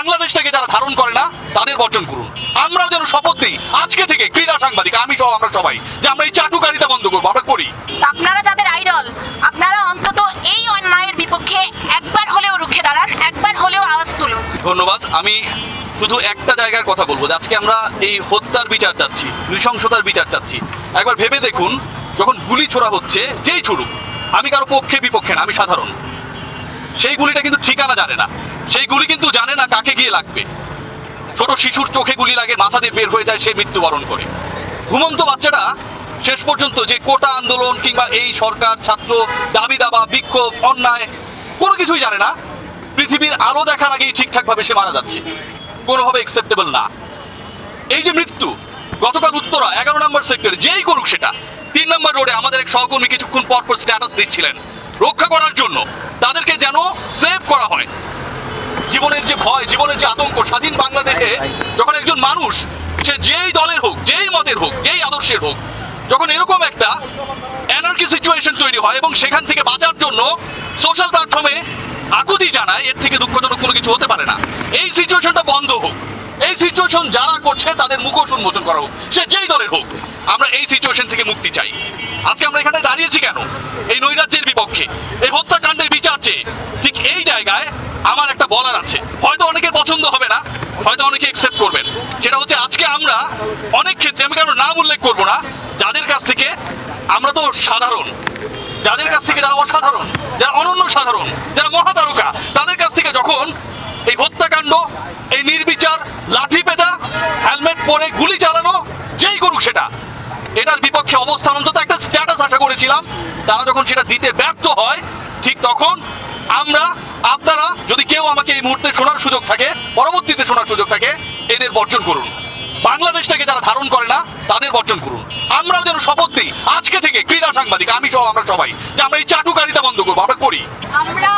বাংলাদেশটাকে যারা ধারণ করে না তাদের বর্জন করুন। আমরাও যেন শপথ নিই আজকে থেকে, ক্রীড়া সাংবাদিক আমি সহ আমরা সবাই, যে আমরা এই চাটুকারিতা বন্ধ করবো, আমরা করি। আপনারা যাদের আইডল, আপনারা অন্তত এই অন্যায়ের বিপক্ষে একবার হলেও রুখে দাঁড়ান, একবার হলেও আওয়াজ তুলুন। ধন্যবাদ। আমি শুধু একটা জায়গার কথা বলবো, যে আজকে আমরা এই হত্যার বিচার চাচ্ছি, নৃশংসতার বিচার চাচ্ছি। একবার ভেবে দেখুন, যখন গুলি ছোড়া হচ্ছে, যেই ছুড়ুক, আমি কারো পক্ষে বিপক্ষে না, আমি সাধারণ, সেই গুলিটা কিন্তু ঠিকানা জানে না, সেই গুলি কিন্তু জানে না কাকে গিয়ে লাগবে। ছোট শিশুর চোখে গুলি লাগে, মাথা দিয়ে বের হয়ে যায়, সে মৃত্যুবরণ করে। ঘুমন্ত বাচ্চাটা শেষ পর্যন্ত যে কোটা আন্দোলন কিংবা এই সরকার, ছাত্র, দাবি দাবা, বিক্ষোভ, অন্যায় কোনো কিছুই জানে না, পৃথিবীর আলো দেখার আগেই ঠিকঠাক ভাবে সে মারা যাচ্ছে, কোনোভাবে অ্যাকসেপ্টেবল না। এই যে মৃত্যু, গতকাল উত্তরা 11 নম্বর সেক্টরে যেই করুক সেটা, 3 নম্বর রোডে আমাদের এক সহকর্মী কিছুক্ষণ পর পর স্ট্যাটাস দিচ্ছিলেন রক্ষা করার জন্য, তাদেরকে যেন সেভ করা হয়। জীবনের যে ভয়, জীবনের যে আতঙ্ক, স্বাধীন বাংলাদেশে যখন একজন মানুষ, সে যেই দলের হোক, যেই মতের হোক, যেই আদর্শের হোক, যখন এরকম একটা অ্যানার্কি সিচুয়েশন তৈরি হয় এবং সেখান থেকে বাঁচার জন্য সোশ্যাল প্ল্যাটফর্মে আকুতি জানায়, এর থেকে দুঃখজনক কোনো কিছু হতে পারে না। এই সিচুয়েশনটা বন্ধ হোক, এই সিচুয়েশন যারা করছে তাদের মুখোশ উন্মোচন করা হোক, সে যেই দলের হোক। আমরা এই সিচুয়েশন থেকে মুক্তি চাই। আজকে আমরা এখানে দাঁড়িয়েছি কেন? এই নৈরাজ্যের বিপক্ষে, এই হত্যাকাণ্ডের বিচার চেয়ে। ঠিক এই জায়গায় আমার একটা বলার আছে, হয়তো অনেকের পছন্দ হবে না, হয়তো অনেকে অ্যাকসেপ্ট করবেন। সেটা হচ্ছে, আজকে আমরা অনেক ক্ষেত্রে, আমি কারো নাম উল্লেখ করবো না, যাদের কাছ থেকে, আমরা তো সাধারণ, যাদের কাছ থেকে, যারা অসাধারণ, যারা অনন্য সাধারণ, যারা মহাতারকা, তাদের কাছ থেকে যখন এই হত্যাকাণ্ড, এই নির্বিচার, লাঠি পেটা, হেলমেট পরে গুলি চালানো, যেই করুক সেটা, এটার বিপক্ষে অবস্থান, অন্তত একটা স্ট্যাটাস আশা করেছিলাম। তারা যখন সেটা দিতে ব্যর্থ হয়, ঠিক তখন আমরা, আপনারা, যদি কেউ আমাকে এই মুহূর্তে শোনার সুযোগ থাকে, পরবর্তীতে শোনার সুযোগ থাকে, এদের বর্জন করুন। বাংলাদেশটাকে যারা ধারণ করে না তাদের বর্জন করুন। আমরাও যেন শপথ নিই আজকে থেকে, ক্রীড়া সাংবাদিক আমি সহ আমরা সবাই, যে আমরা এই চাটুকারিতা বন্ধ করবো, আমরা করি। আমরা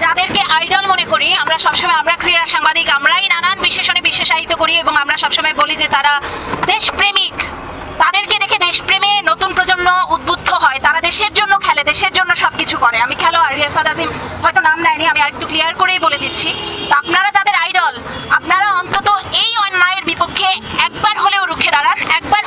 যাদেরকে আইডল মনে করি, আমরা সবসময়, আমরা ক্রীড়া সাংবাদিক, আমরাই নানান বিশেষণে বিশেষায়িত করি এবং আমরা সবসময় বলি যে তারা দেশপ্রেমিক। তাদেরকে দেখে দেশপ্রেমে নতুন প্রজন্ম উদ্বুদ্ধ হয়, তারা দেশের জন্য খেলে, দেশের জন্য সবকিছু করে। আমি খেলোয়াড়, রিয়াসাত আজিম হয়তো নাম নেয়নি, আমি আরেকটু ক্লিয়ার করেই বলে দিচ্ছি। তো আপনারা যাদের আইডল, আপনারা অন্তত এই অন্যায়ের বিপক্ষে একবার হলেও রুখে দাঁড়ান, একবার